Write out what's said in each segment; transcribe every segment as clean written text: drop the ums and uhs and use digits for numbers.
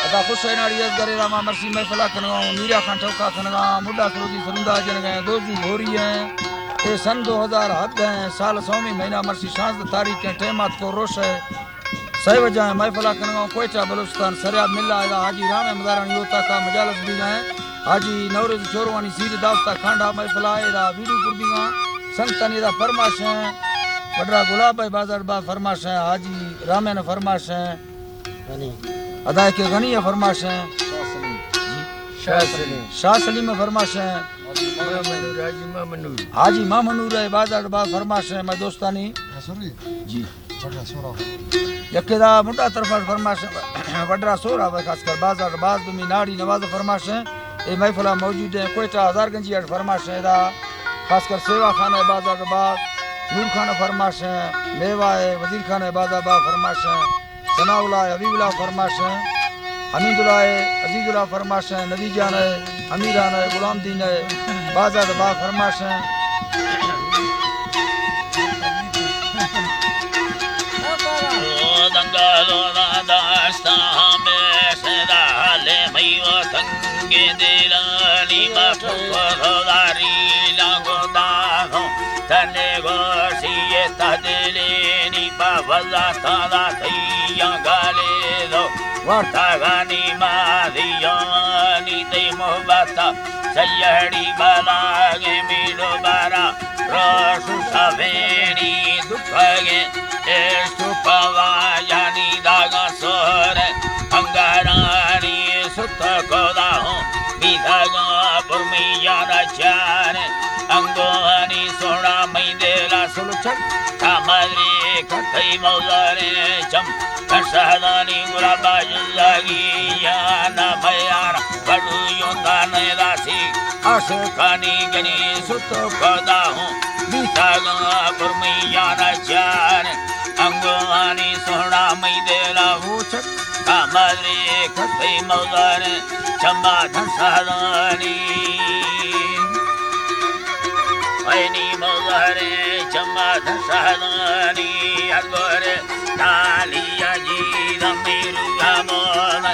अदा हुसैन अड़ियत करे रामा मर्सी महफिला कनगा मीरा खान ठौका कनगा मुड्डा सरोजी सरुंदा जन गए दोजू भोरी है ए सन 2000 हद है साल सौमी महीना मर्सी शांत तारीख है टेमात को रोश है सही वजह है महफिला कनगा कोयचा बलूचिस्तान सरियाद मिला हाजी राम मदारानी योता का मजालस भी है हाजी नवरोज चोरवानी सीध दावता खांडा महफिला एदा वीडूपुर भी संतन एदा फरमाश है वडरा गुलाब भाई बाजार बा फरमाश है हाजी रामे ने फरमाश है अदा के गनी है फरमाश है शाह सलीम में फरमाश है हाजी मामनूर है बाजार बा फरमाश है मैं दोस्तानी जी यकेदा मुंडा तरफ फरमाश वडरा सोरा खास कर बाजार बाज दुमी नाड़ी नवाज फरमाश है ए महफिला मौजूद है कोयटा हजारगंजी अट फरमाश है दा खास कर सेवा खाना बाजार बाग नूर खान फरमाश है मेवा है वजीर खान बाजार बाग फरमाश है सनाउल्लाह हबीबुल्लाह फरमाश है हमीदुल्लाह है अजीजुल्लाह फरमाश है नबीजान है अमीरान है गुलाम दीन है बाजार बाग फरमाश है संगे दिलानी मफुदारी लागोदानो तने गोसिए तदलेनी पावला ताला थैया गाले दो वर्तागानी मादियानी ते मोहब्बता सयड़ी बालागे मिलो बारा रसु सवेरी दुखगे एस्तु पवायानी दागा सोरे अंगारानी सुत कोदा हो मिधागा पुरमियाना चाने अंगोनी सोना मैदेला सुलचक कामरी कथई मौलारे चम कसदानी गुलाबा जुलागी याना भयाना बड़ू योंदाने दासी आशकानी गनी सुत कोदा हो मिधागा पुरमियाना चाने अंगोनी सोना मैदेला हुचक कामरे कथई मौलारे चम्बा धसादानी ऐनी मौलारे चम्बा धसादानी अगोरे नालिया जी रमेरु रामोन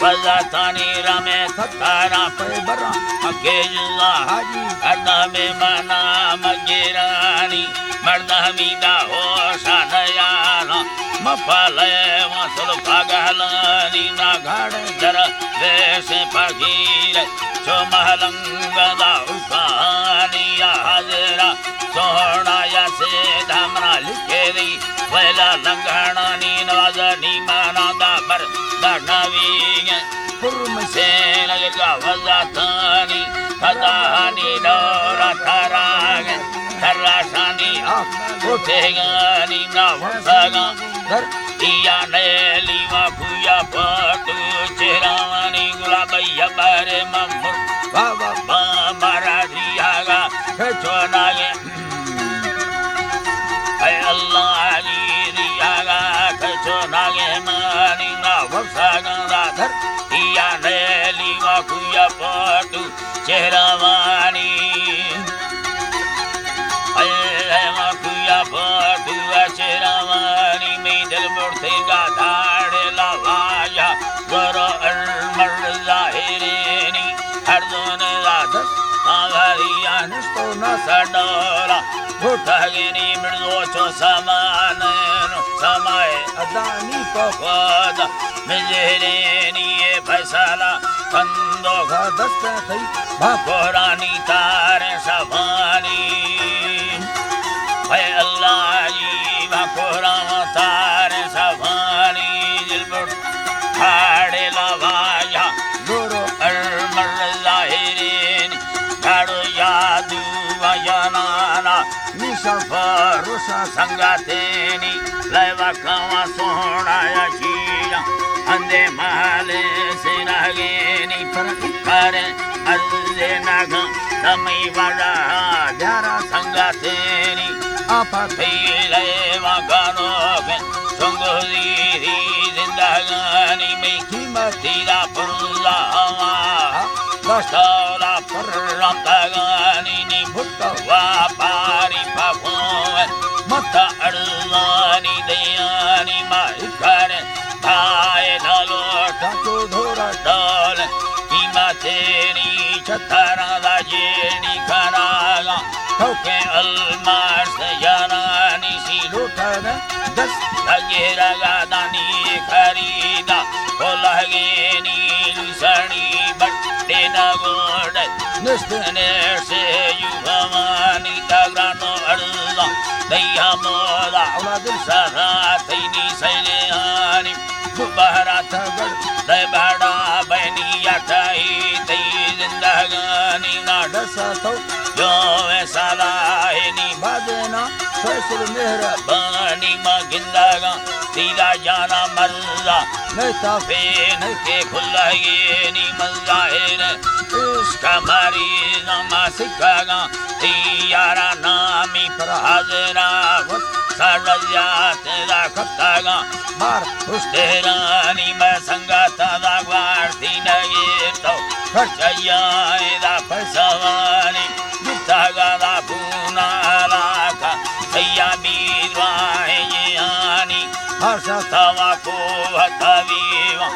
वजातानी रमे सतारा पे बरा अगे जुला हाजी अदा में मना मगेरानी मर्दा मीदा हो शानयाना मफाले वसल पागलानी ना घाड़ जर वैसे पगीर जो महलंगदा उकानी या हाजरा सोहना या से धामना लिखे दी वेला लंगणानी नवाजनी माना दा बर नवी कुर्म से लगा वजातानी खदानी डोरा थराग थराशानी उठेगानी ना वसागा धर इया नेली वा खुया पटू चेरानी गुलाबैया बारे मम्मू बाबा मारा दियागा खचोनागे ऐ अल्लाह जी दियागा खचोनागे मानी ना वसागा धर इया नेली वा खुया पटू चेरावानी चेरावानी में दिल मुर्ते का धाड़े लवाया वरो अरमर जाहिरेनी हर दोन राधस आगरिया निस्तो न सडोरा उठगनी मृदो चो समान समय अदानी पखवाद मिजरेनी ये फैसला कंदो का दस्त थई भकोरानी तारे सवानी अल्लाह जी भकोरा तारे सवानी दिलबुर हाड़े लवाया गुरु अरमर जाहिरेन गाड़ो यादू वयनाना निशफरुषा संगातेनी लैवा कावा सोना यशीया अंदे माले से नगेनी पर करे अर्जे नग तमई वड़ा ध्यारा संगातेनी आपा थैले वगानो के संगोदी जिंदगानी में कीमती दा पुरला बसला पुरम तगानी नि भुतवा पारी पापो मता अरलानी दयानी माई करे भाई डालो ठाकुर धोरा डोल कीमा तेरी छतारा दा जेड़ी खरागा ठोके अलमास यारानी सी लूठन दस लगे रगा दानी खरीदा बोलगे नीली सड़ी बट्टे न गोड़ निस्तने से युवानी तगरानो अल्लाह दैया मोदा औलाद सदा तैनी सैलेहानी बुबहरा तगड़ दे बड़ा बनिया ठाई तई जिंदगानी ना दस तो जो ऐसा लाएनी बादेना फैसल मेहरा बानी मगिंदागा तीरा जाना मल्ला नैता फेन के खुल्लाए नी मल्लाएर इसका मारी नमा सिखागा तीयारा नामी पर हाजरा वत साडल्या तेरा खत्तागा मार तेरानी मैं संगाता दा वार्ती नगे तो खर्चया दा पैसावानी जितागा दा पूना लाका सैया बीरवाए यानी हर्षा तवा को हतवीवा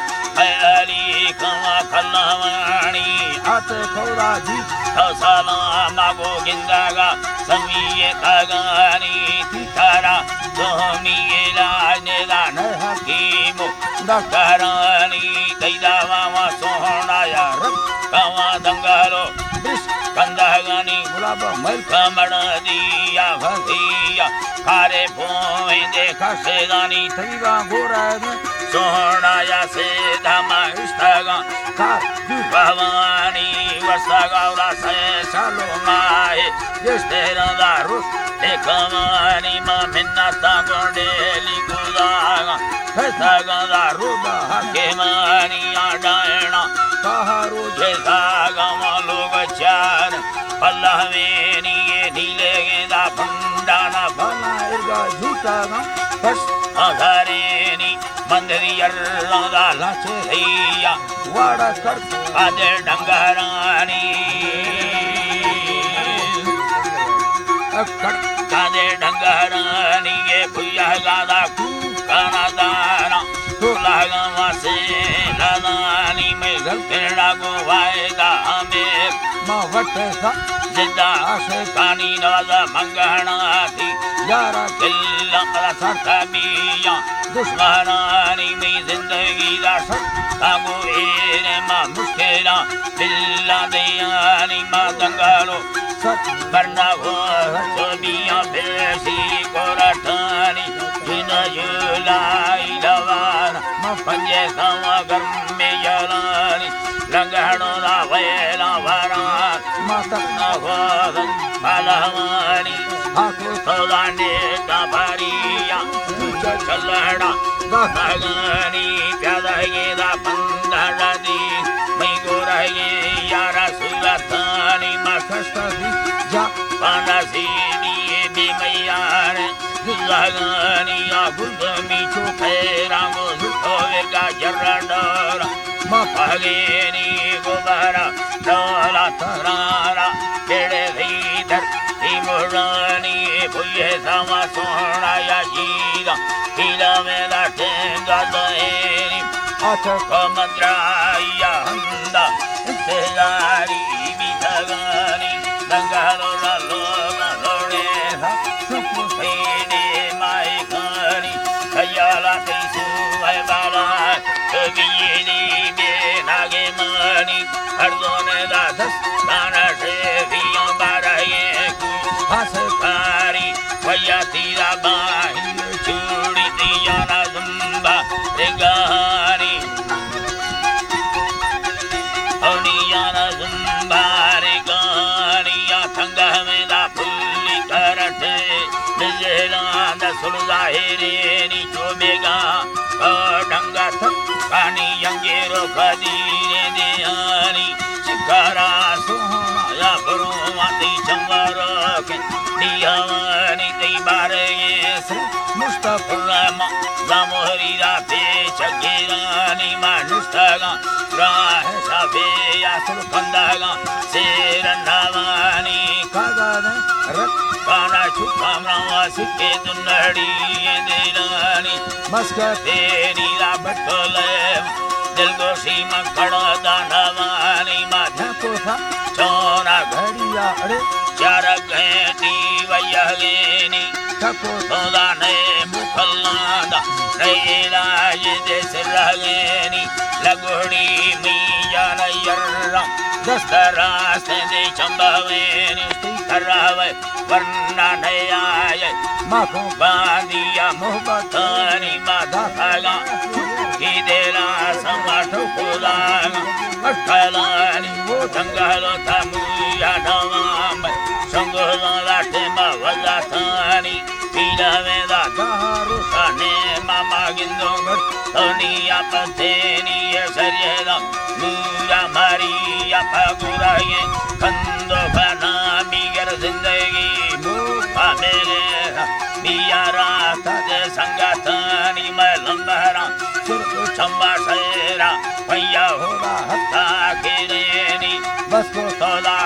अली कमा खल्लावानी हाथ खोरा जी तो सलामा गो गिंदागा समीये तगानी तितारा दोमी लाने दान हकीमो दकरानी दैदावा वा सोहना या रब कवा दंगालो बिस कंदगानी गुलाब मैल कमड़ दिया भदिया खारे पोए देखा सेदानी थईवा गोरा सोहना या से धमा इस्तगा कार जी भवानी वसगावरा से सालो माए जिस तेरा दारू देखवानी मा मिन्नता गोडेली गुदागा फैसागा दारू के मानी आडायना कहारो जे सागा मालो बचार पल्लवेनी ये नीले गेंदा फंडाना बना इरगा झूठा ना बस अघरेनी मंदरी अल्लाह लाचे रैया वाड़ा कर आदे डंगरानी अकड़ कादे डंगरानी ये भुया गादा काना दाना तोला गवा से लानी में घर केड़ा गो वायदा हमें मां वटे सा जिदा आशे कानी नवाजा मंगना थी यारा किल्ला कला सरता बिया दुश्मनानी में जिंदगी दा सर तागो एरे मा मुश्किला दिल्ला दियानी मा दंगालो सत करना हो बिया बेसी कोराठानी जिन युलाई दवाना मां पंजे सवा घर में यलानी लंगड़ो दा वेला वरान मां तक न हो पलवानी हाको सौदाने का भरिया चलड़ा भगनी प्यादगे दा पंदड़ा दी मैं गोरगे यारा सुलतानी कष्ट भी जा पानसीनी भी मैयार लगनिया गुलमी चुखेरा गो झुठोगा जर्रडोर मां पगेनी गोबरा डोला तरारा केड़े भीतर मुरानी भुये समा सोना या जीगा पीला में लाटेगा दहेरी आठ कमद्राया हंदा इंतजारी बिथगानी दंगालो लोगा लोड़े सा सुख फैने माए खानी खयाला कैसु है बाला कबीली में नागे मानी हरदोने दा दस नाना से बियों बाराये हसकारी वया तीरा बाहिन चूड़ी दिया ना जुम्बा रेगानी ओनिया ना जुम्बा रेगानी या थंगा में दा फुल्ली करते निजेला दा सुलदा हेरेनी चोमेगा डंगा थकानी यंगेरो खदीरे दियानी शिकारा सोहना या बरुवाती चंवरो के दियानी दई बारे ये मुस्तफा मा जामोहरी रा पेश गिरानी मानुष्टगा राह साफे या सुलखंदागा सेरंदावानी कागाने रत काना छुपामरा सिके दुन्नड़ी दिलानी मस्का तेरी रा बटले दिल को सीमा कड़ा दानवानी माधा को था चोरा घड़िया अरे चार घंटी वयलेनी ठको तोदा ने मुखल्लादा ने राज देश रहलेनी लगोड़ी मिया न यर्रा दस्तरा से दे चंबावेनी करावे वरना ने आए माखो बांदिया मोहब्बत तानी माधा खाला की देला समाठो खुदागा अठलानी वो जंगलो तमुया नवाम संगोला लाटे मवला थानी पीला वेदा दारू ताने मामा गिंदोंगर तोनिया पथेनी सरियदा नूरा मारिया पगुराये कंदो बना मिगर जिंदगी मुका मेरे मिया रात दे संगतानी मैं लंबरा सुर चंबा शेरा भैया होगा हत्ता गिरेनी बस को तोला